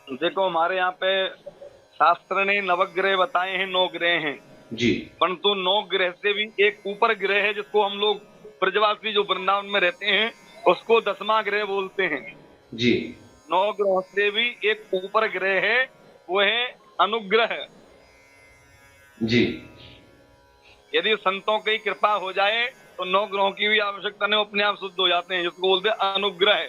देखो हमारे यहाँ पे शास्त्र ने नवग्रह बताए हैं, 9 ग्रह हैं। जी। परंतु 9 ग्रह से भी एक ऊपर ग्रह है जिसको हम लोग ब्रजवासी जो वृंदावन में रहते हैं उसको 10वां ग्रह बोलते हैं। जी। 9 ग्रहों से भी एक ऊपर ग्रह है, वो है अनुग्रह। जी। यदि संतों की कृपा हो जाए तो 9 ग्रहों की भी आवश्यकता नहीं, अपने आप शुद्ध हो जाते हैं, जिसको बोलते हैं अनुग्रह।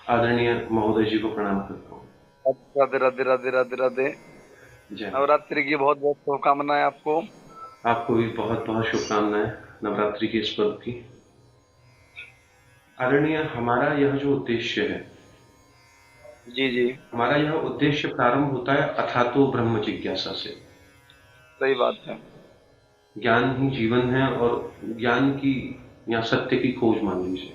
आदरणीय महोदय जी को प्रणाम करता हूँ। राधे राधे राधे राधे राधे। जय। नवरात्रि की बहुत बहुत शुभकामनाएं आपको। आपको भी बहुत बहुत शुभकामनाएं नवरात्रि के इस पर्व की। आदरणीय, हमारा यह जो उद्देश्य है, जी जी, हमारा यह उद्देश्य प्रारंभ होता है अथातो ब्रह्म जिज्ञासा से। सही बात है। ज्ञान ही जीवन है और ज्ञान की या सत्य की खोज मान लीजिए।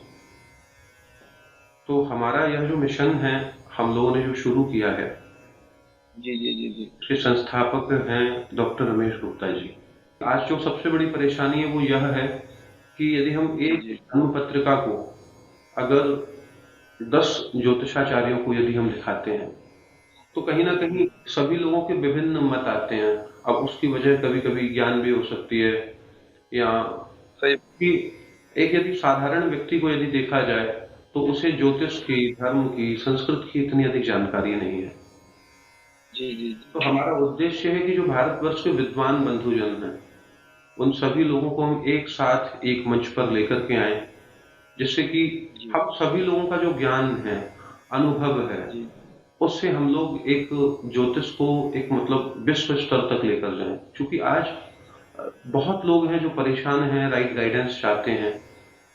तो हमारा यह जो मिशन है, हम लोगों ने जो शुरू किया है, जी जी जी जी उसके संस्थापक हैं डॉक्टर रमेश गुप्ता जी। आज जो सबसे बड़ी परेशानी है वो यह है कि यदि हम जी एक जी, धर्म पत्रिका को अगर 10 ज्योतिषाचार्यों को यदि हम दिखाते हैं तो कहीं ना कहीं सभी लोगों के विभिन्न मत आते हैं। अब उसकी वजह कभी कभी ज्ञान भी हो सकती है, या सही। कि एक यदि साधारण व्यक्ति को यदि देखा जाए तो उसे ज्योतिष की, धर्म की, संस्कृत की इतनी अधिक जानकारी नहीं है। जी जी तो जी हमारा उद्देश्य है कि जो भारतवर्ष के विद्वान बंधुजन हैं उन सभी लोगों को हम एक साथ एक मंच पर लेकर के आए, जिससे कि जी हम सभी लोगों का जो ज्ञान है, अनुभव है, जी, उससे हम लोग एक ज्योतिष को एक मतलब विश्व स्तर तक लेकर जाएं। क्योंकि आज बहुत लोग हैं जो परेशान हैं, राइट गाइडेंस चाहते हैं,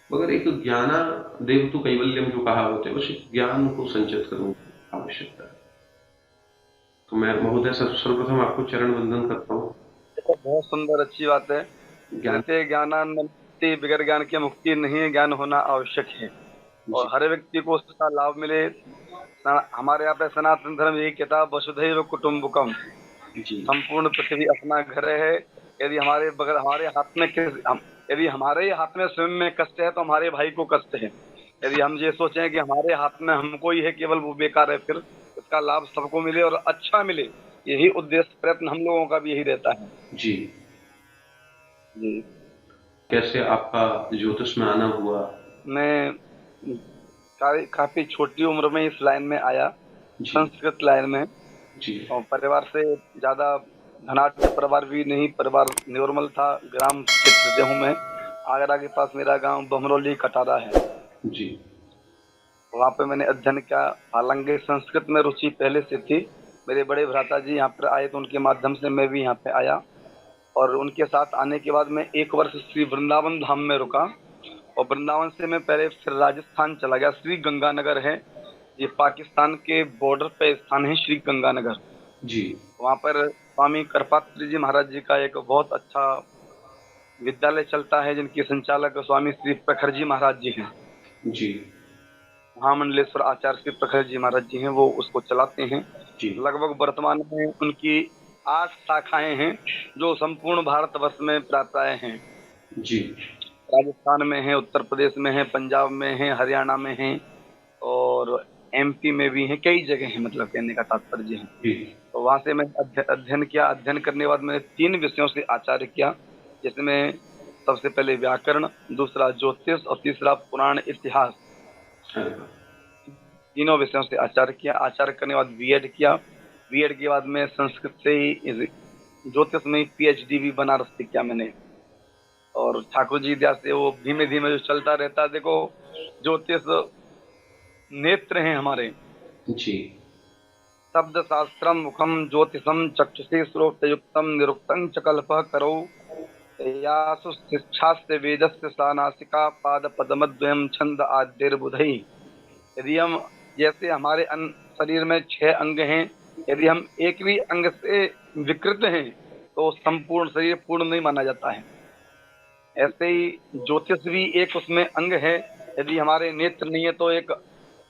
मगर एक ज्ञाना देवतु कैवल्यम जो कहा होते हैं, उस ज्ञान को संचित करने की आवश्यकता है। तो मैं महोदय सर्वप्रथम आपको चरण वंदन करता हूँ। देखो बहुत सुंदर, अच्छी बात है। ज्ञान। कहते हैं ज्ञानान न मुक्ति, बगैर ज्ञान की मुक्ति नहीं है, ज्ञान होना आवश्यक है जी। और हर व्यक्ति को उसका लाभ मिले। हमारे यहाँ पे सनातन धर्म यही कहता है, वसुधैव कुटुम्बकम, जी। संपूर्ण पृथ्वी अपना घर है। यदि हमारे बगल हमारे हाथ में यदि हमारे ही हाथ में स्वयं में कष्ट है तो हमारे भाई को कष्ट है। यदि हम ये सोचें कि हमारे हाथ में हमको ही है केवल, वो बेकार है। फिर इसका लाभ सबको मिले और अच्छा मिले, यही उद्देश्य प्रयत्न हम लोगों का भी यही रहता है। जी। जी। कैसे आपका ज्योतिष में आना हुआ? मैं काफी छोटी उम्र में इस लाइन में आया, जी। संस्कृत लाइन में। जी। और परिवार से ज्यादा धनाढ्य परिवार भी नहीं, परिवार नॉर्मल था। ग्राम क्षेत्र से हूँ मैं, आगरा के पास मेरा गांव बमरौली कटारा है। जी। वहाँ पे मैंने अध्ययन किया। हालांकि संस्कृत में रुचि पहले से थी। मेरे बड़े भ्राता जी यहाँ पर आए तो उनके माध्यम से मैं भी यहाँ पे आया, और उनके साथ आने के बाद मैं 1 वर्ष श्री वृंदावन धाम में रुका। और वृंदावन से मैं पहले फिर राजस्थान चला गया। श्री गंगानगर है, ये पाकिस्तान के बॉर्डर पे स्थान है, श्री गंगानगर। जी। वहाँ पर स्वामी कृपात्री जी महाराज जी का एक बहुत अच्छा विद्यालय चलता है, जिनके संचालक स्वामी श्री प्रखर जी महाराज जी हैं। जी। महामंडलेश्वर आचार्य श्री प्रखर जी महाराज जी हैं, वो उसको चलाते हैं। जी। लगभग वर्तमान में उनकी 8 शाखाएं हैं जो संपूर्ण भारतवर्ष में प्राप्ताएं हैं। जी। राजस्थान में है, उत्तर प्रदेश में है, पंजाब में है, हरियाणा में है, और एमपी में भी है, कई जगह है, मतलब कहने का तात्पर्य है। जी। तो वहां से मैंने अध्ययन किया। अध्ययन करने के बाद मैंने 3 विषयों से आचार्य किया, जिसमें सबसे पहले व्याकरण, दूसरा ज्योतिष और तीसरा पुराण इतिहास। अरे वाह! तीनों विषयों से आचार्य किया। आचार्य करने के बाद बीएड किया। बीएड के बाद में संस्कृत से ही ज्योतिष में पीएचडी भी बनारस से किया मैंने। और ठाकुर जी दया से वो धीमे धीमे जो चलता रहता है। देखो ज्योतिष नेत्र हैं हमारे। जी। शब्द शास्त्रम मुखम ज्योतिषम चक्षुषी श्रोत्रयुक्तम निरुक्तं च कल्पः करौ यासु शिक्षास्य वेदस्य सा नासिका पाद पद्मद्वयम् छंद आद्यैर्बुधैः। यदि हम, जैसे हमारे शरीर में 6 अंग हैं, यदि हम एक भी अंग से विकृत हैं तो संपूर्ण शरीर पूर्ण नहीं माना जाता है। ऐसे ही ज्योतिष भी एक उसमें अंग है। यदि हमारे नेत्र नहीं है तो एक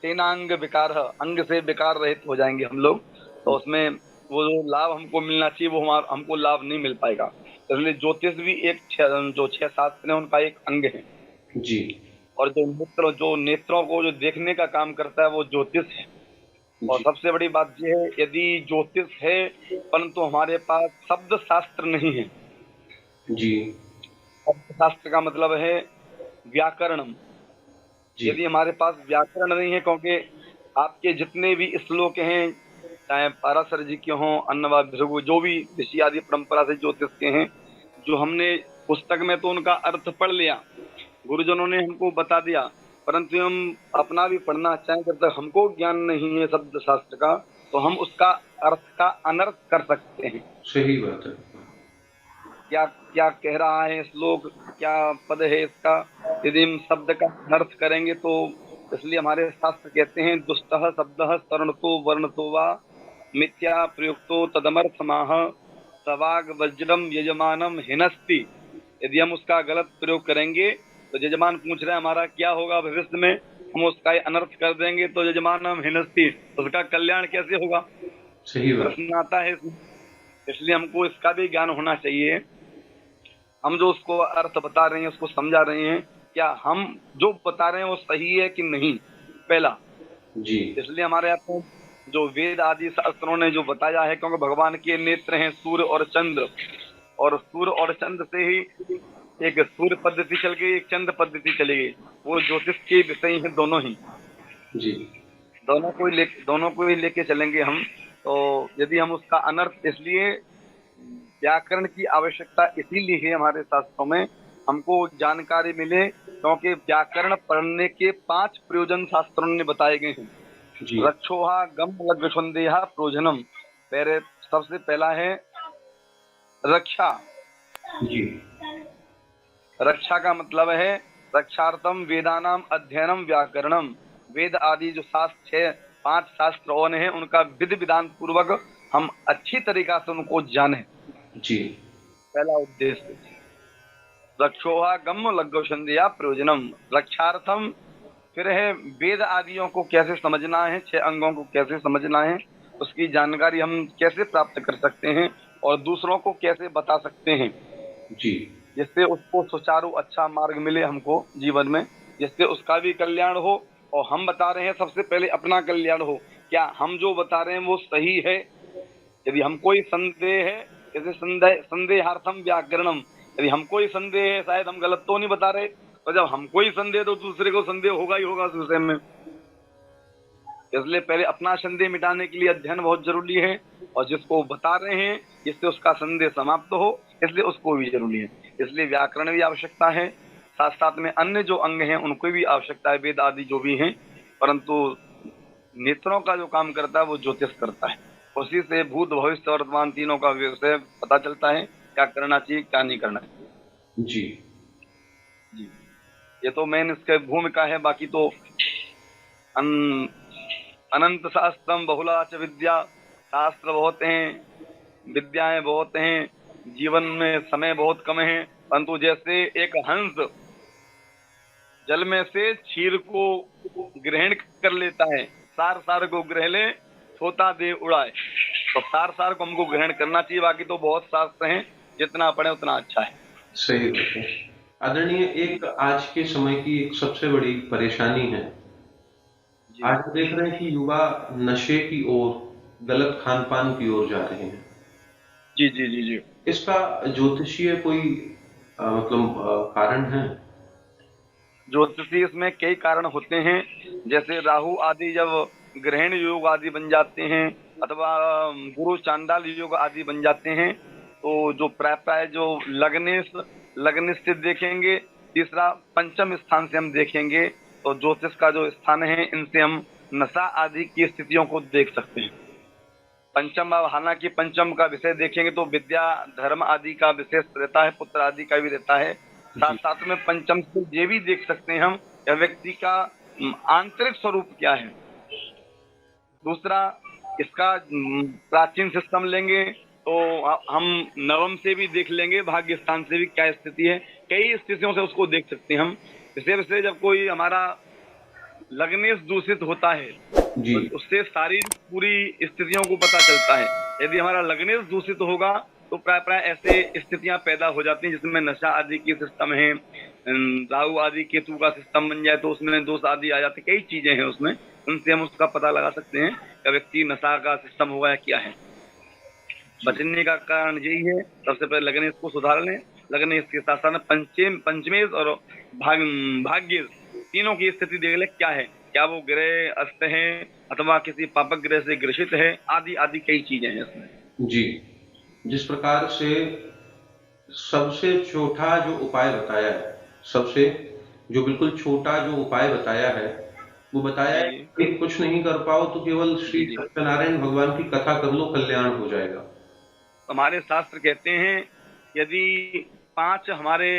तेनांग विकार, अंग से विकार रहित हो जाएंगे हम लोग, तो उसमें वो जो लाभ हमको मिलना चाहिए वो हमको लाभ नहीं मिल पाएगा। इसलिए ज्योतिष भी एक जो 6 शास्त्र है उनका एक अंग है। जी और जो नेत्रों को जो देखने का काम करता है वो ज्योतिष है। और जी सबसे बड़ी बात यह है, यदि ज्योतिष है परंतु हमारे पास शब्द शास्त्र नहीं है। जी शब्द शास्त्र का मतलब है व्याकरणम। जी यदि हमारे पास व्याकरण नहीं है, क्योंकि आपके जितने भी श्लोक हैं, चाहे पाराशर जी के हों, अन्नवा भृगु, जो भी ऋषि आदि परंपरा से ज्योतिष के हैं, जो हमने पुस्तक में तो उनका अर्थ पढ़ लिया, गुरुजनों ने हमको बता दिया, परंतु हम अपना भी पढ़ना चाहें, जब तक हमको ज्ञान नहीं है शब्द शास्त्र का, तो हम उसका अर्थ का अनर्थ कर सकते हैं। सही बात है। क्या क्या कह रहा है श्लोक, क्या पद है इसका, यदि हम शब्द का अनर्थ करेंगे तो, इसलिए हमारे शास्त्र कहते हैं दुष्टः शब्दः सवर्णतो वर्णतो वा मिथ्या प्रयुक्तो तदमर्थमाह सवाग वज्रम यजमानम हिनस्ति। यदि हम उसका गलत प्रयोग करेंगे तो यजमान पूछ रहे हैं हमारा क्या होगा भविष्य में, हम उसका अनर्थ कर देंगे तो यजमानम हिनस्ति, उसका कल्याण कैसे होगा, सही बात। प्रश्न आता है। इसलिए हमको इसका भी ज्ञान होना चाहिए। हम जो उसको अर्थ बता रहे हैं, उसको समझा रहे हैं, क्या हम जो बता रहे हैं वो सही है कि नहीं, पहला। जी इसलिए हमारे यहाँ तो जो वेद आदि शास्त्रों ने जो बताया है, क्योंकि भगवान के नेत्र हैं सूर्य और चंद्र, और सूर्य और चंद्र से ही एक सूर्य पद्धति चल गई, एक चंद्र पद्धति चली गई, वो ज्योतिष के विषय हैं दोनों ही। जी दोनों को ही लेके चलेंगे हम। तो यदि हम उसका अनर्थ, इसलिए व्याकरण की आवश्यकता इसीलिए है हमारे शास्त्रों में, हमको जानकारी मिले, क्योंकि व्याकरण पढ़ने के 5 प्रयोजन शास्त्रों ने बताए गए हैं। जी रक्षोहा गम लग्गछंदेहा प्रोजनम। पहले सबसे पहला है रक्षा। जी रक्षा का मतलब है रक्षार्थम वेदानाम अध्ययनम व्याकरणम। वेद आदि जो शास्त्र है, 5 शास्त्र और हैं, उनका विधि विधान पूर्वक हम अच्छी तरीका से उनको जाने, जी पहला उद्देश्य। रक्षोहा गम लग्गौषंधिया प्रयोजनम, रक्षार्थम। फिर है वेद आदियों को कैसे समझना है, 6 अंगों को कैसे समझना है, उसकी जानकारी हम कैसे प्राप्त कर सकते हैं और दूसरों को कैसे बता सकते हैं, जी जिससे उसको सुचारू अच्छा मार्ग मिले हमको जीवन में, जिससे उसका भी कल्याण हो और हम बता रहे हैं सबसे पहले अपना कल्याण हो। क्या हम जो बता रहे हैं वो सही है? यदि हमको ही संदेह है, जैसे संदेहार्थम व्याकरणम, यदि हमको ही संदेह है शायद हम गलत तो नहीं बता रहे, और जब हमको ही संदेह तो दूसरे को संदेह होगा ही होगा उस विषय में। इसलिए पहले अपना संदेह मिटाने के लिए अध्ययन बहुत जरूरी है, और जिसको बता रहे हैं जिससे उसका संदेह समाप्त हो, इसलिए उसको भी जरूरी है। इसलिए व्याकरण भी आवश्यकता है, साथ साथ में अन्य जो अंग हैं उनको भी आवश्यकता है, वेद आदि जो भी हैं, परंतु नेत्रों का जो काम करता है वो ज्योतिष करता है। उसी से भूत भविष्य वर्तमान तीनों का विषय पता चलता है, क्या करना चाहिए क्या नहीं करना चाहिए। जी जी, ये तो मेन इसके भूमिका है। बाकी तो अनंत शास्त्रम बहुला च विद्या, शास्त्र बहुत हैं, विद्याएं बहुत हैं, जीवन में समय बहुत कम है, परंतु जैसे एक हंस जल में से क्षीर को ग्रहण कर लेता है, सार सार को ग्रह ले छोटा दे उड़ाए, तो सार सार को हमको ग्रहण करना चाहिए। बाकी तो बहुत शास्त्र हैं, जितना पढ़े उतना अच्छा है। सही बात है। आदरणीय, एक आज के समय की एक सबसे बड़ी परेशानी है, जी आज हम देख रहे हैं कि युवा नशे की ओर, गलत खान पान की ओर जा रहे हैं। जी जी जी जी इसका ज्योतिषीय कोई कारण है? ज्योतिषी इसमें कई कारण होते हैं, जैसे राहु आदि जब ग्रहण योग आदि बन जाते हैं, अथवा गुरु चांडाल योग आदि बन जाते हैं, तो जो प्राय जो लग्न से देखेंगे, तीसरा पंचम स्थान से हम देखेंगे, तो ज्योतिष का जो स्थान है, इनसे हम नशा आदि की स्थितियों को देख सकते हैं। पंचम भाव, हालांकि पंचम का विषय देखेंगे तो विद्या धर्म आदि का विशेष रहता है, पुत्र आदि का भी रहता है। साथ जी साथ में पंचम से ये भी देख सकते हैं हम, यह व्यक्ति का आंतरिक स्वरूप क्या है। दूसरा, इसका प्राचीन सिस्टम लेंगे तो हम नवम से भी देख लेंगे, भाग्य स्थान से भी क्या स्थिति है, कई स्थितियों से उसको देख सकते हैं हम। विशेष से जब कोई हमारा लग्नेश दूषित होता है जी तो उससे शारीरिक पूरी स्थितियों को पता चलता है। यदि हमारा लग्नेश दूषित होगा तो प्राय प्राय ऐसे स्थितियां पैदा हो जाती हैं जिसमें नशा आदि की सिस्टम है, राहु आदि केतु का सिस्टम बन जाए तो उसमें दोष आदि आ जाते, कई चीजें हैं उसमें, उनसे हम उसका पता लगा सकते हैं कि व्यक्ति नशा का सिस्टम होगा या क्या है। बचने का कारण यही है, सबसे पहले लग्नेश को सुधार लें। लग्नेश के साथ साथ पंचमेश और भाग्य तीनों की स्थिति देख ले क्या है, क्या वो ग्रह अस्त है अथवा किसी पापक ग्रह से ग्रसित है, आदि आदि कई चीजें हैं इसमें। जी। जिस प्रकार से सबसे छोटा जो उपाय बताया है, सबसे जो बिल्कुल छोटा जो उपाय बताया है, वो बताया है जी कि कुछ नहीं कर पाओ तो केवल जी श्री जी। सत्यनारायण भगवान की कथा कर लो, कल्याण हो जाएगा। हमारे शास्त्र कहते हैं यदि 5 हमारे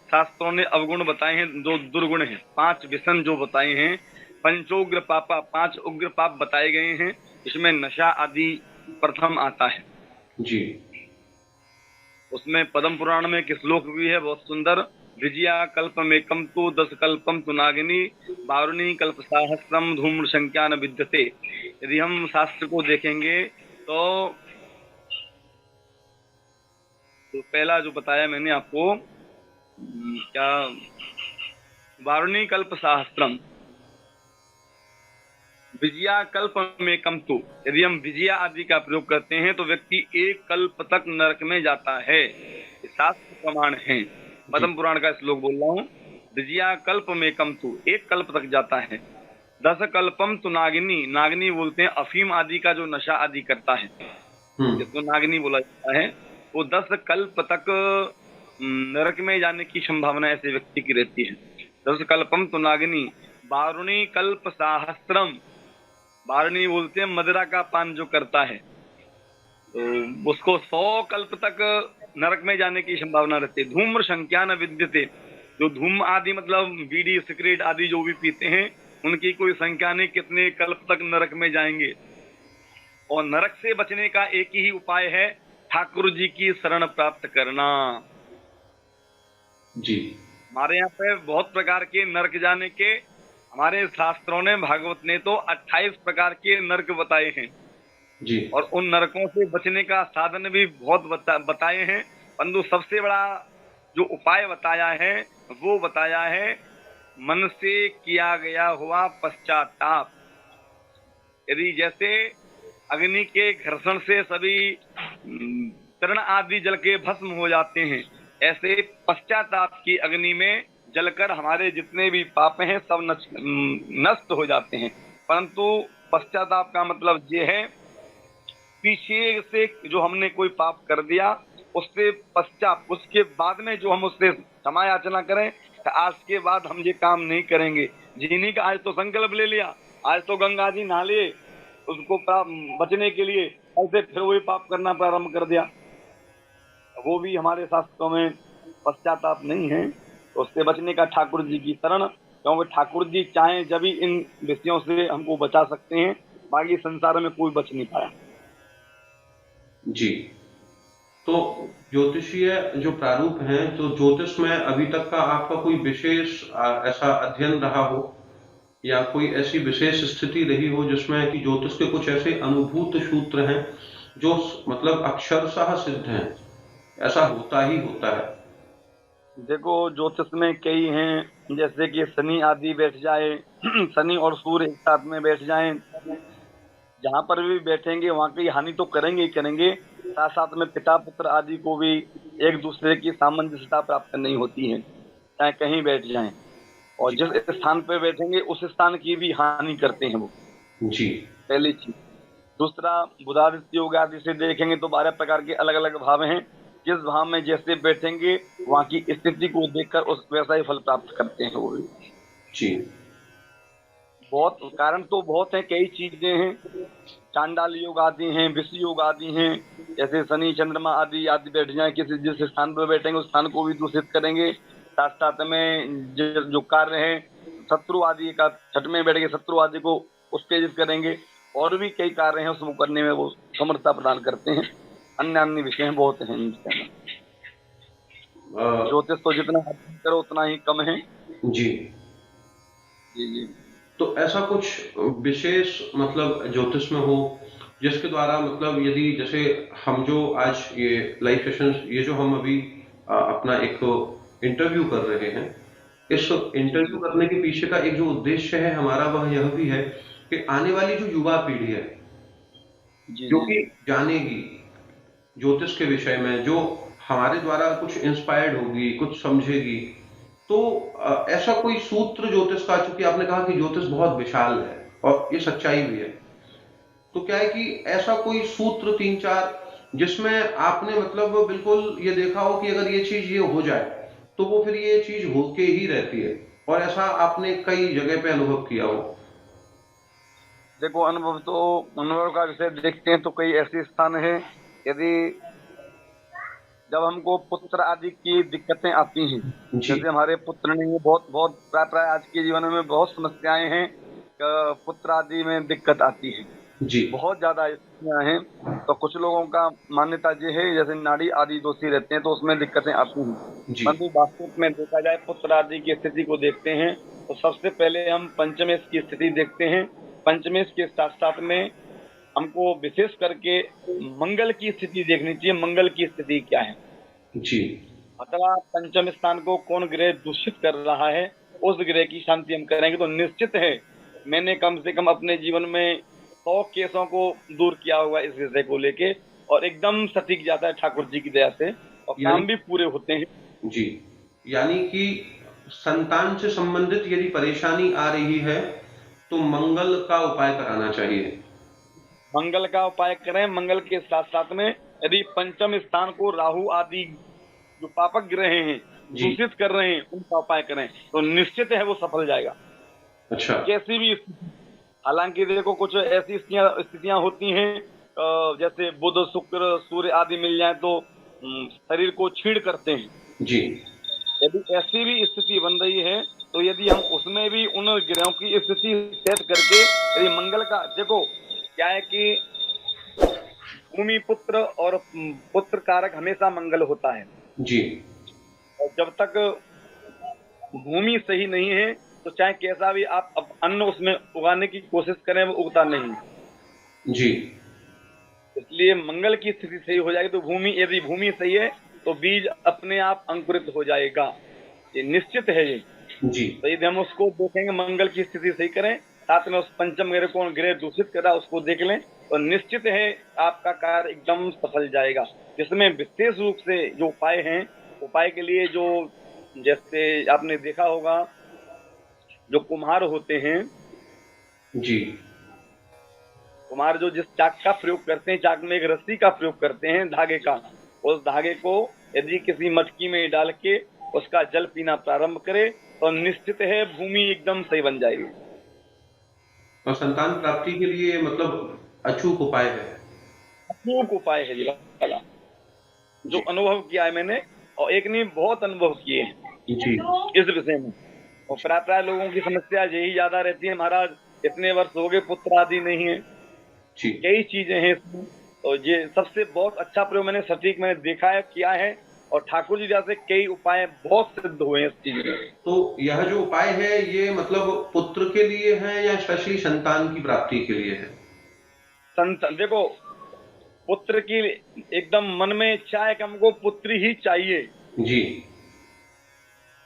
शास्त्रों ने अवगुण बताए हैं, जो दुर्गुण हैं, 5 व्यसन जो बताए हैं, पंचोग्र पापा 5 उग्र पाप बताए गए हैं, इसमें नशा आदि प्रथम आता है। जी उसमें पद्म पुराण में एक श्लोक भी है बहुत सुंदर, विजया कल्पमेकम तु 10 कल्पम तु नागिनी वारुणी कल्प सहस्रम धूम्र संख्या न विद्यते। यदि हम शास्त्र को देखेंगे तो पहला जो बताया मैंने आपको, क्या, वारुणी कल्प सहस्त्रम, विजया कल्प में कम तु, यदि हम विजया आदि का प्रयोग करते हैं तो व्यक्ति एक कल्प तक नरक में जाता है, ये शास्त्र प्रमाण है। पद्म पुराण का श्लोक बोल रहा हूँ, विजया कल्प में कम तु, एक कल्प तक जाता है। 10 कल्पम तु नागिनी, नागिनी बोलते हैं अफीम आदि का जो नशा आदि करता है, जिसको नागिनी बोला जाता है, वो 10 कल्प तक नरक में जाने की संभावना ऐसे व्यक्ति की रहती है। 10 कल्पम तो नागिनी, वारुणी कल्प सहस्त्रम, वारुणी बोलते हैं मदिरा का पान जो करता है, तो उसको 100 कल्प तक नरक में जाने की संभावना रहती है। धूम्र संख्या न विद्यते, जो धूम आदि मतलब बीड़ी सिगरेट आदि जो भी पीते हैं उनकी कोई संख्या नहीं, कितने कल्प तक नरक में जाएंगे। और नरक से बचने का एक ही उपाय है, ठाकुर जी की शरण प्राप्त करना। जी हमारे यहाँ पे बहुत प्रकार के नरक जाने के, हमारे शास्त्रों ने, भागवत ने तो 28 प्रकार के नरक बताए हैं जी और उन नरकों से बचने का साधन भी बहुत बताए हैं, परंतु सबसे बड़ा जो उपाय बताया है वो बताया है मन से किया गया हुआ पश्चाताप। यदि जैसे अग्नि के घर्षण से सभी तृण आदि जल के भस्म हो जाते हैं, ऐसे पश्चाताप की अग्नि में जलकर हमारे जितने भी पाप हैं सब नष्ट हो जाते हैं। परंतु पश्चाताप का मतलब ये है, पीछे से जो हमने कोई पाप कर दिया उससे पश्चात, उसके बाद में जो हम उससे क्षमा याचना करें, आज के बाद हम ये काम नहीं करेंगे। जिन्हीं का आज तो संकल्प ले लिया, आज तो गंगा जी नहा लिए, उसको बचने के लिए ऐसे फिर वही पाप करना प्रारंभ कर दिया, वो भी हमारे शास्त्रों में पश्चाताप नहीं है। तो उससे बचने का ठाकुर जी की शरण, क्योंकि ठाकुर जी चाहें जब भी इन विषयों से हमको बचा सकते हैं, बाकी संसार में कोई बच नहीं पाया। जी। तो ज्योतिषीय जो प्रारूप है, तो ज्योतिष में अभी तक का आपका कोई विशेष ऐसा अध्ययन रहा हो या कोई ऐसी विशेष स्थिति रही हो जिसमें कि ज्योतिष के कुछ ऐसे अनुभूत सूत्र हैं जो मतलब अक्षरशः सिद्ध हैं, ऐसा होता ही होता है? देखो ज्योतिष में कई हैं, जैसे कि शनि आदि बैठ जाए, शनि और सूर्य एक साथ में बैठ जाएं, जहां पर भी बैठेंगे वहां की हानि तो करेंगे ही करेंगे, साथ साथ में पिता पुत्र आदि को भी एक दूसरे की सामंजस्यता प्राप्त नहीं होती है, चाहे कहीं बैठ जाएं, और जिस स्थान पर बैठेंगे उस स्थान की भी हानि करते हैं वो। जी। पहली चीज। दूसरा, बुधादित्य योग आदि से देखेंगे तो 12 प्रकार के अलग अलग भाव हैं, जिस भाव में जैसे बैठेंगे वहां की स्थिति को देखकर उस वैसा ही फल प्राप्त करते हैं वो भी। जी। बहुत कारण तो बहुत है, कई चीजें हैं, चांडाल योग आदि हैं, विष योग आदि हैं, जैसे शनि चंद्रमा आदि आदि बैठ जाए किसी जिस स्थान पर बैठेंगे उस स्थान को भी दूषित करेंगे। साथ साथ में जो कार्य है, शत्रु आदि का छठ में बैठ के शत्रु आदि को उत्तेजित करेंगे, और भी कई कार्य हैं उसको करने में वो समर्थता प्रदान करते हैं। अन्य अन्य विषय बहुत हैं इनके में। ज्योतिष तो जितना अध्ययन करो उतना ही कम है। जी जी जी। तो ऐसा कुछ विशेष मतलब ज्योतिष में हो जिसके द्वारा मतलब यदि जैसे हम जो आज ये लाइव सेशंस ये जो हम अभी अपना एक इंटरव्यू कर रहे हैं, इस जी इंटरव्यू जी करने के पीछे का एक जो उद्देश्य है हमारा वह यह भी है कि आने वाली जो युवा पीढ़ी है जी जो जी कि जानेगी ज्योतिष के विषय में, जो हमारे द्वारा कुछ इंस्पायर्ड होगी, कुछ समझेगी, तो ऐसा कोई सूत्र ज्योतिष का, चूंकि आपने कहा कि ज्योतिष बहुत विशाल है और ये सच्चाई भी है, तो क्या है कि ऐसा कोई सूत्र तीन चार जिसमें आपने मतलब बिल्कुल ये देखा हो कि अगर ये चीज ये हो जाए तो वो फिर ये चीज होके ही रहती है, और ऐसा आपने कई जगह पे अनुभव किया हो। देखो, अनुभव का विषय देखते हैं तो कई ऐसे स्थान हैं, यदि जब हमको पुत्र आदि की दिक्कतें आती हैं, जी जैसे हमारे पुत्र नहीं है, बहुत बहुत प्राय प्राय आज के जीवन में बहुत समस्याएं हैं, पुत्र आदि में दिक्कत आती है, जी बहुत ज्यादा स्थितियां हैं। तो कुछ लोगों का मान्यता ये है, जैसे नाड़ी आदि दोषी रहते हैं तो उसमें दिक्कतें आती हैं। जी परंतु वास्तविक में देखा जाए, पुत्र आदि की स्थिति को देखते हैं तो सबसे पहले हम पंचमेश की स्थिति देखते हैं। पंचमेश के साथ साथ में हमको विशेष करके मंगल की स्थिति देखनी चाहिए। मंगल की स्थिति क्या है, जी अथवा पंचम स्थान को कौन ग्रह दूषित कर रहा है, उस ग्रह की शांति हम करेंगे तो निश्चित है। मैंने कम से कम अपने जीवन में 100 केसों को दूर किया हुआ इस विषय को लेके, और एकदम सटीक जाता है ठाकुर जी की दया से, और यानी काम भी पूरे होते हैं। जी यानी कि संतान से संबंधित यदि परेशानी आ रही है तो मंगल का उपाय कराना चाहिए। मंगल का उपाय करें। मंगल के साथ साथ में यदि पंचम स्थान को राहु आदि जो पापक ग्रह हैं जी दूषित कर रहे हैं, उनका उपाय करें तो निश्चित है वो सफल जाएगा। अच्छा कैसी भी स्थिति, हालांकि देखो कुछ ऐसी स्थितियां होती हैं, जैसे बुध शुक्र सूर्य आदि मिल जाए तो शरीर को छीड़ करते हैं। जी यदि ऐसी भी स्थिति बन रही है तो यदि हम उसमें भी उन ग्रहों की स्थिति सेट करके, यदि मंगल का देखो क्या है कि भूमि पुत्र और पुत्र कारक हमेशा मंगल होता है, जी और जब तक भूमि सही नहीं है तो चाहे कैसा भी आप अन्न उसमें उगाने की कोशिश करें वो उगता नहीं। जी इसलिए मंगल की स्थिति सही हो जाएगी तो भूमि, यदि भूमि सही है तो बीज अपने आप अंकुरित हो जाएगा, ये निश्चित है ये। जी तो यदि हम उसको देखेंगे, मंगल की स्थिति सही करें, साथ में उस पंचम ग्रह को ग्रह दूषित कर रहा है उसको देख लें, तो निश्चित है आपका कार्य एकदम सफल जाएगा। जिसमें विशेष रूप से जो उपाय हैं, उपाय के लिए जो, जैसे आपने देखा होगा, जो कुम्हार होते हैं, जी कुम्हार जो जिस चाक का प्रयोग करते हैं, चाक में एक रस्सी का प्रयोग करते हैं धागे का, उस धागे को यदि किसी मटकी में डाल के उसका जल पीना प्रारंभ करे तो निश्चित है भूमि एकदम सही बन जाएगी। और संतान प्राप्ति के लिए मतलब अचूक उपाय है। अचूक उपाय है ये वाला, जो जी अनुभव किया है मैंने, और एक नहीं बहुत अनुभव किए हैं जी इस विषय में। और प्राय प्राय लोगों की समस्या यही ज्यादा रहती है, महाराज इतने वर्ष हो गए पुत्र आदि नहीं है, जी कई चीजें हैं इसमें। तो ये सबसे बहुत अच्छा प्रयोग मैंने सटीक मैंने देखा है, किया है, और ठाकुर जी जैसे कई उपाय बहुत सिद्ध हुए हैं इस चीज में। तो यह जो उपाय है ये मतलब पुत्र के लिए है या स्पेशली संतान की प्राप्ति के लिए है? देखो, पुत्र की एकदम मन में इच्छा है कि हमको पुत्री ही चाहिए। जी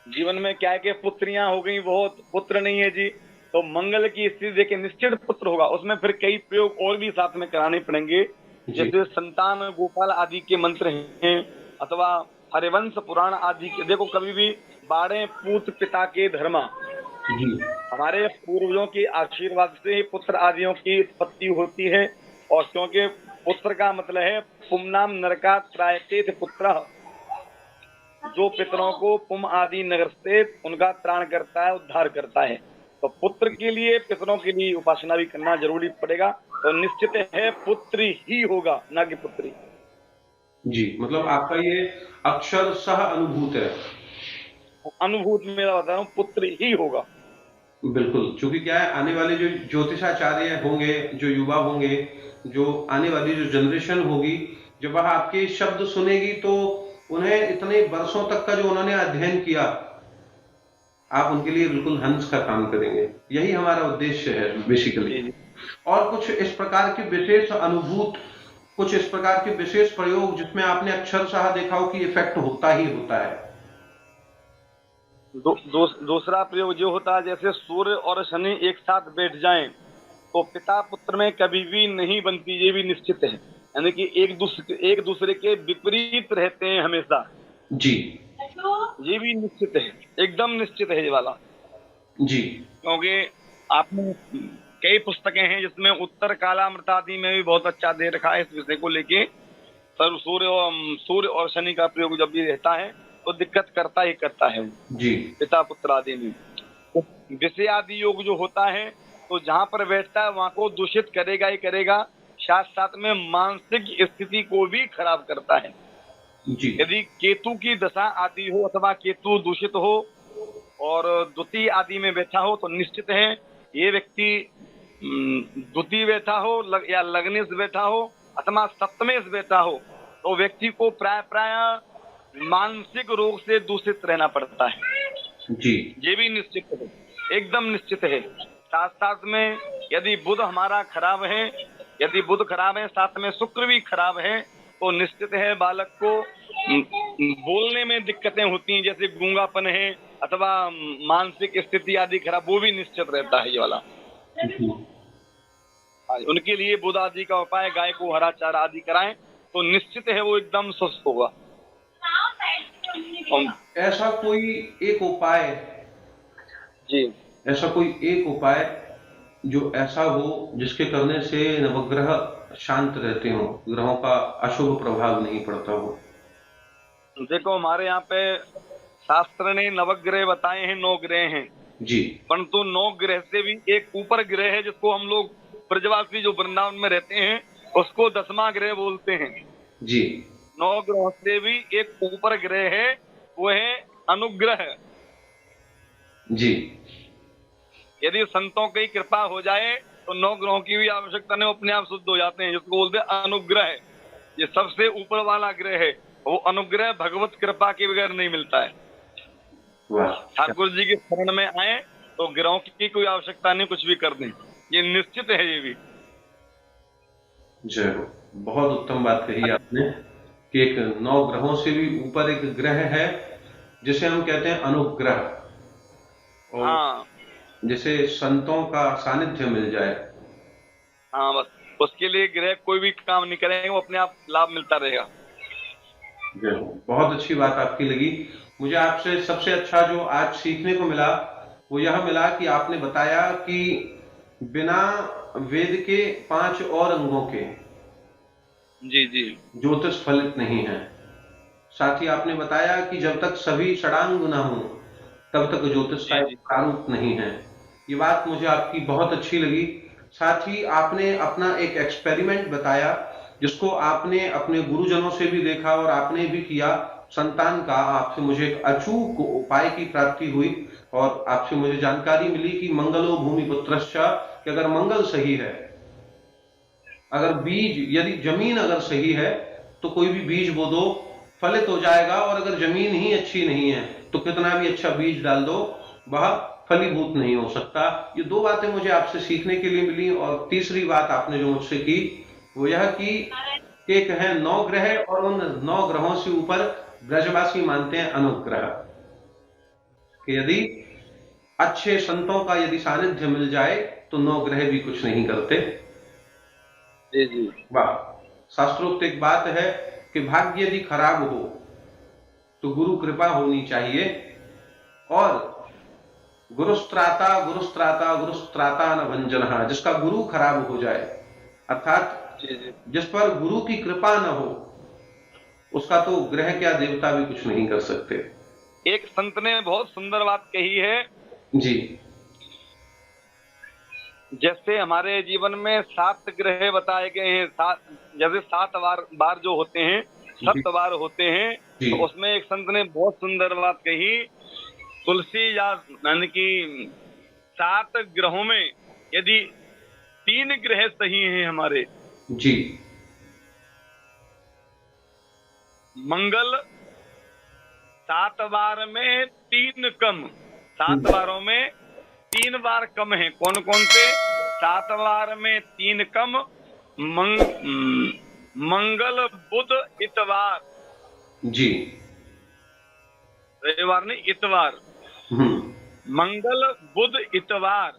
जीवन में क्या है कि पुत्रियां हो गई बहुत, पुत्र नहीं है जी, तो मंगल की स्थिति देखे निश्चित पुत्र होगा। उसमें फिर कई प्रयोग और भी साथ में कराने पड़ेंगे, जी जैसे संतान गोपाल आदि के मंत्र हैं, अथवा हरिवंश पुराण आदि के। देखो कभी भी 12 पूत पिता के धर्मा, जी हमारे पूर्वजों के आशीर्वाद से ही पुत्र आदियों की उत्पत्ति होती है। और क्योंकि पुत्र का मतलब है पुमनाम नरका त्रायतेत पुत्र, जो पितरों को पुम आदि नगर से उनका त्राण करता है, उद्धार करता है। तो पुत्र के लिए, पितरों के लिए उपासना भी करना जरूरी पड़ेगा, तो निश्चित है पुत्री ही होगा, ना कि पुत्री। जी मतलब आपका ये अक्षरशः अनुभूत है। अनुभूत मेरा बता रहा हूँ, पुत्र ही होगा। बिल्कुल, क्योंकि क्या है आने वाले जो ज्योतिषाचार्य होंगे, जो युवा होंगे, जो आने वाली जो जनरेशन होगी, जब वह आपके शब्द सुनेगी तो उन्हें इतने वर्षों तक का जो उन्होंने अध्ययन किया आप उनके लिए बिल्कुल हंस का काम करेंगे। यही हमारा उद्देश्य है बेसिकली। जी और कुछ इस प्रकार की विशेष अनुभूत, कुछ इस प्रकार के विशेष प्रयोग जिसमें आपने अक्षरशः देखा हो कि इफेक्ट होता ही होता है। दूसरा प्रयोग जो होता है, जैसे सूर्य और शनि एक साथ बैठ जाएं तो पिता पुत्र में कभी भी नहीं बनती, ये भी निश्चित है। यानी कि एक दूसरे के विपरीत रहते हैं हमेशा, जी ये भी निश्चित है, एकदम निश्चित है ये वाला। जी क्योंकि आपने कई पुस्तकें हैं जिसमें उत्तर कालामृत आदि में भी बहुत अच्छा दे रखा है इस विषय को लेके। सर सूर्य और शनि का प्रयोग जब भी रहता है तो दिक्कत करता ही करता है जी पिता पुत्र आदि में। तो विषय आदि योग जो होता है तो जहाँ पर बैठता है वहां को दूषित करेगा ही करेगा, साथ साथ में मानसिक स्थिति को भी खराब करता है। जी यदि केतु की दशा आती हो अथवा केतु दूषित हो और द्वितीय आदि में बैठा हो तो निश्चित है ये व्यक्ति द्वितीय बैठा हो या लग्ने से बैठा हो अथवा सप्तमे से बैठा हो तो व्यक्ति को प्राय मानसिक रोग से दूषित रहना पड़ता है। जी ये भी निश्चित है, एकदम निश्चित है। साथ साथ में यदि बुध हमारा खराब है, यदि बुध खराब है साथ में शुक्र भी खराब है तो निश्चित है बालक को बोलने में दिक्कतें होती हैं, जैसे गूंगापन है अथवा मानसिक स्थिति आदि खराब, वो भी निश्चित रहता है ये वाला। उनके लिए बुध आदि का उपाय, गाय को हरा चारा आदि कराएं तो निश्चित है वो एकदम स्वस्थ होगा। ऐसा कोई एक उपाय, जी ऐसा कोई एक उपाय जो ऐसा हो जिसके करने से नवग्रह शांत रहते हो, ग्रहों का अशुभ प्रभाव नहीं पड़ता हो? देखो हमारे यहाँ पे शास्त्र ने नवग्रह बताए हैं, 9 ग्रह हैं, जी परंतु 9 ग्रह से भी एक ऊपर ग्रह है जिसको हम लोग ब्रजवासी जो वृंदावन में रहते हैं उसको 10वां ग्रह बोलते हैं। जी 9 ग्रहों से भी एक ऊपर ग्रह है, वो है अनुग्रह। जी यदि संतों की कृपा हो जाए तो 9 ग्रहों की भी आवश्यकता नहीं, अपने आप शुद्ध हो जाते हैं, जिसको बोलते हैं अनुग्रह। ये सबसे ऊपर वाला ग्रह है, वो अनुग्रह भगवत कृपा के बगैर नहीं मिलता है। वाह, ठाकुर जी के शरण में आए तो ग्रहों की कोई आवश्यकता नहीं, कुछ भी कर दें, ये निश्चित है। ये भी जरूर, बहुत उत्तम बात कही आपने कि एक 9 ग्रहों से भी ऊपर एक ग्रह है जिसे हम कहते हैं अनुग्रह, और हाँ जिसे संतों का सानिध्य मिल जाए। हाँ, बस उसके लिए ग्रह कोई भी काम नहीं करेंगे, वो अपने आप लाभ मिलता रहेगा। जरूर, बहुत अच्छी बात आपकी लगी मुझे। आपसे सबसे अच्छा जो आज सीखने को मिला वो यह मिला कि आपने बताया कि बिना वेद के 5 और अंगों के जी जी ज्योतिष फलित नहीं है। साथ ही आपने बताया कि जब तक सभी षडांग न हो तब तक ज्योतिष का एक प्रारूप नहीं है। ये बात मुझे आपकी बहुत अच्छी लगी। साथ ही आपने अपना एक एक्सपेरिमेंट बताया जिसको आपने अपने गुरुजनों से भी देखा और आपने भी किया। संतान का आपसे मुझे एक अचूक उपाय की प्राप्ति हुई और आपसे मुझे जानकारी मिली कि मंगलो भूमि पुत्रश्च, कि अगर मंगल सही है, अगर बीज, यदि जमीन अगर सही है तो कोई भी बीज बो दो फलित हो जाएगा, और अगर जमीन ही अच्छी नहीं है तो कितना भी अच्छा बीज डाल दो वह फलीभूत नहीं हो सकता। ये 2 बातें मुझे आपसे सीखने के लिए मिली। और तीसरी बात आपने जो मुझसे की वो यह कि एक है 9 ग्रह और उन 9 ग्रहों से ऊपर ब्रजवासी मानते हैं अनुग्रह, कि यदि अच्छे संतों का यदि सानिध्य मिल जाए तो 9 ग्रह भी कुछ नहीं करते। जी जी वाह, शास्त्रोक्त एक बात है कि भाग्य यदि खराब हो तो गुरु कृपा होनी चाहिए, और गुरुस्त्राता गुरुस्त्राता गुरुस्त्राता न भंजनः, जिसका गुरु खराब हो जाए अर्थात जिस पर गुरु की कृपा न हो उसका तो ग्रह क्या देवता भी कुछ नहीं कर सकते। एक संत ने बहुत सुंदर बात कही है जी, जैसे हमारे जीवन में 7 ग्रह बताए गए हैं, जैसे 7 बार जो होते हैं, 7 बार होते हैं, तो उसमें एक संत ने बहुत सुंदर बात कही, तुलसी या यानी कि 7 ग्रहों में यदि 3 ग्रह सही हैं हमारे, जी, मंगल 7 बार में 3 कम, 7 वारों में 3 वार कम है। कौन कौन से? 7 वार में 3 कम, मंगल बुध इतवार। जी। रविवार नहीं, इतवार। मंगल बुध इतवार।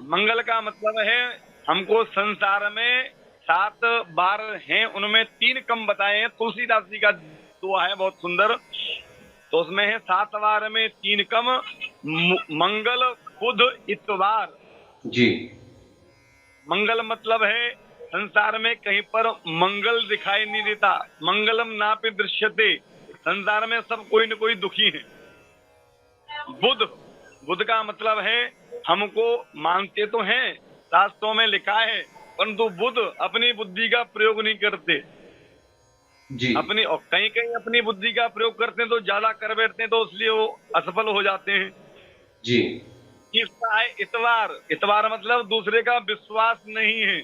मंगल का मतलब है हमको संसार में 7 बार हैं, उनमें 3 कम बताए हैं। तुलसीदास जी का दुआ है बहुत सुंदर, तो उसमें है 7 वार में 3 कम, मंगल बुध इतवार। जी। मंगल मतलब है संसार में कहीं पर मंगल दिखाई नहीं देता। मंगलम नापि दृश्यते। संसार में सब कोई न कोई दुखी है। बुध का मतलब है हमको मानते तो हैं, शास्त्रों में लिखा है, परंतु बुध अपनी बुद्धि का प्रयोग नहीं करते। जी। अपनी, और कहीं कहीं अपनी बुद्धि का प्रयोग करते हैं तो ज्यादा कर बैठते हैं, तो इसलिए वो असफल हो जाते हैं। जी। तीसरा है इतवार। इतवार मतलब दूसरे का विश्वास नहीं है।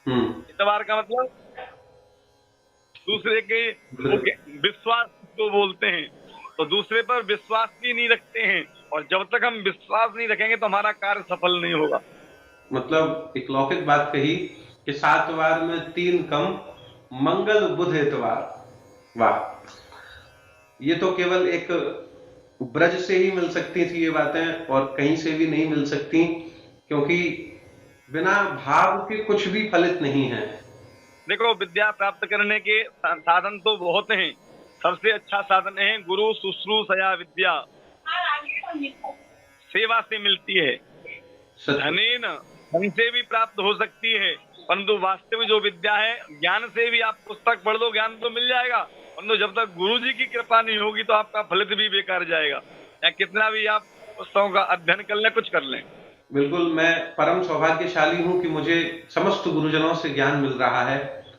इतवार का मतलब दूसरे के विश्वास को बोलते हैं, तो दूसरे पर विश्वास भी नहीं रखते हैं, और जब तक हम विश्वास नहीं रखेंगे तो हमारा कार्य सफल नहीं होगा। मतलब एक लौकिक बात कही कि 7 वार में 3 कम, मंगल बुध इतवार। वाह, ये तो केवल एक ब्रज से ही मिल सकती थी ये बातें, और कहीं से भी नहीं मिल सकती, क्योंकि बिना भाव के कुछ भी फलित नहीं है। देखो, विद्या प्राप्त करने के साधन तो बहुत हैं। सबसे अच्छा साधन है गुरु शुश्रूषया विद्या। सेवा से मिलती है। धनेन, धन से भी प्राप्त हो सकती है, परंतु वास्तविक जो विद्या है, ज्ञान से भी आप पुस्तक पढ़ लो, ज्ञान तो मिल जाएगा, परंतु जब तक गुरु जी की कृपा नहीं होगी तो आपका फलित भी बेकार जाएगा। या कितना भी आप पुस्तकों का अध्ययन कर लें, कुछ कर लें। बिल्कुल, मैं परम सौभाग्यशाली हूं कि मुझे समस्त गुरुजनों से ज्ञान मिल रहा है।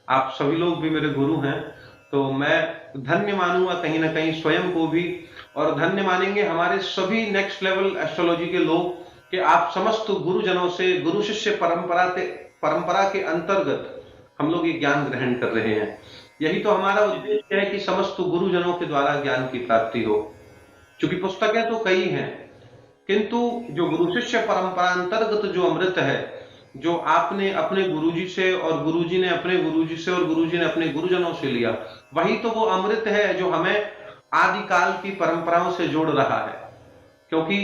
आप सभी लोग भी मेरे गुरु हैं, तो मैं धन्य मानूंगा कहीं ना कहीं स्वयं को भी, और धन्य मानेंगे हमारे सभी नेक्स्ट लेवल एस्ट्रोलॉजी के लोग कि आप समस्त गुरुजनों से, गुरु शिष्य परंपरा के अंतर्गत हम लोग ये ज्ञान ग्रहण कर रहे हैं। यही तो हमारा उद्देश्य है कि समस्त गुरुजनों के द्वारा ज्ञान की प्राप्ति हो। क्योंकि पुस्तकें तो कई हैं, किंतु जो गुरु शिष्य परंपरा अंतर्गत जो अमृत है, जो आपने अपने गुरुजी से, और गुरुजी ने अपने गुरुजी से, और गुरुजी ने अपने गुरुजनों से लिया, वही तो वो अमृत है जो हमें आदिकाल की परंपराओं से जोड़ रहा है। क्योंकि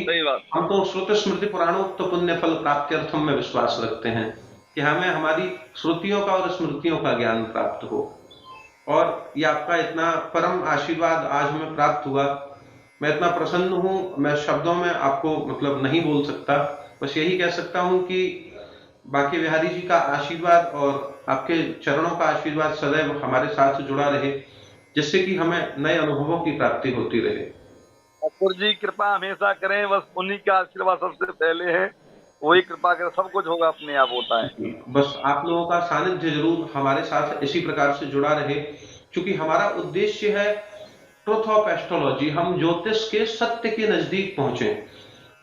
हम तो श्रुति स्मृति पुराणोक्त पुण्य फल प्राप्त्यर्थम में विश्वास रखते हैं कि हमें हमारी श्रुतियों का और स्मृतियों का ज्ञान प्राप्त हो। और ये आपका इतना परम आशीर्वाद आज हमें प्राप्त हुआ, मैं इतना प्रसन्न हूं, मैं शब्दों में आपको मतलब नहीं बोल सकता। बस यही कह सकता हूं कि बाकी बिहारी जी का आशीर्वाद और आपके चरणों का आशीर्वाद सदैव हमारे साथ जुड़ा रहे, जिससे कि हमें नए अनुभवों की प्राप्ति होती रहे। ठाकुर जी कृपा हमेशा करें, बस उन्हीं का आशीर्वाद सबसे पहले है, वही कृपा करें, सब कुछ होगा, अपने आप होता है। बस आप लोगों का सानिध्य जरूर हमारे साथ इसी प्रकार से जुड़ा रहे, क्योंकि हमारा उद्देश्य है ट्रुथ ऑफ एस्ट्रोलॉजी। हम ज्योतिष के सत्य के नजदीक पहुंचे,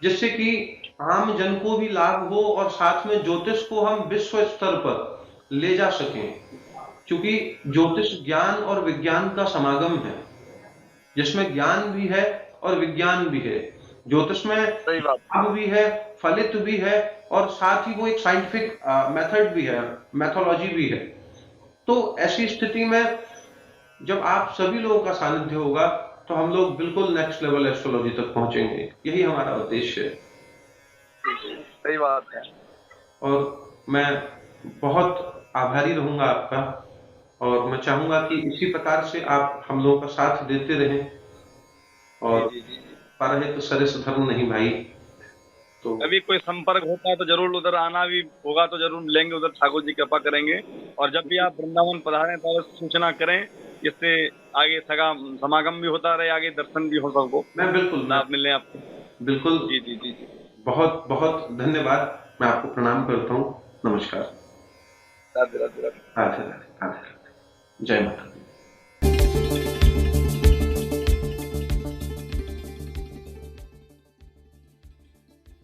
जिससे कि आम जन को भी लाभ हो, और साथ में ज्योतिष को हम विश्व स्तर पर ले जा सकें। क्योंकि ज्योतिष ज्ञान और विज्ञान का समागम है, जिसमें ज्ञान भी है और विज्ञान भी है। ज्योतिष में लाभ भी है, फलित भी है, और साथ ही वो एक साइंटिफिक मेथड भी है, मैथोलॉजी भी है। तो ऐसी स्थिति में जब आप सभी लोगों का सानिध्य होगा तो हम लोग बिल्कुल नेक्स्ट लेवल एस्ट्रोलॉजी तक पहुंचेंगे। यही हमारा उद्देश्य है। सही बात है। और मैं बहुत आभारी रहूंगा आपका, और मैं चाहूंगा कि इसी प्रकार से आप हम लोगों का साथ देते रहें। और परहित सरिस धर्म नहीं भाई, तो अभी कोई संपर्क होता है तो जरूर उधर आना भी होगा, तो जरूर मिलेंगे, उधर ठाकुर जी कृपा करेंगे। और जब भी आप वृंदावन पधारें तो सूचना करें, जिससे आगे समागम भी होता रहे, आगे दर्शन भी हो सबको। मैं बिल्कुल आप मिलें आपको। बिल्कुल। जी जी जी जी, बहुत बहुत धन्यवाद, मैं आपको प्रणाम करता हूँ। नमस्कार। राधे राधे राधे। राधे राधे राधे। जय माता।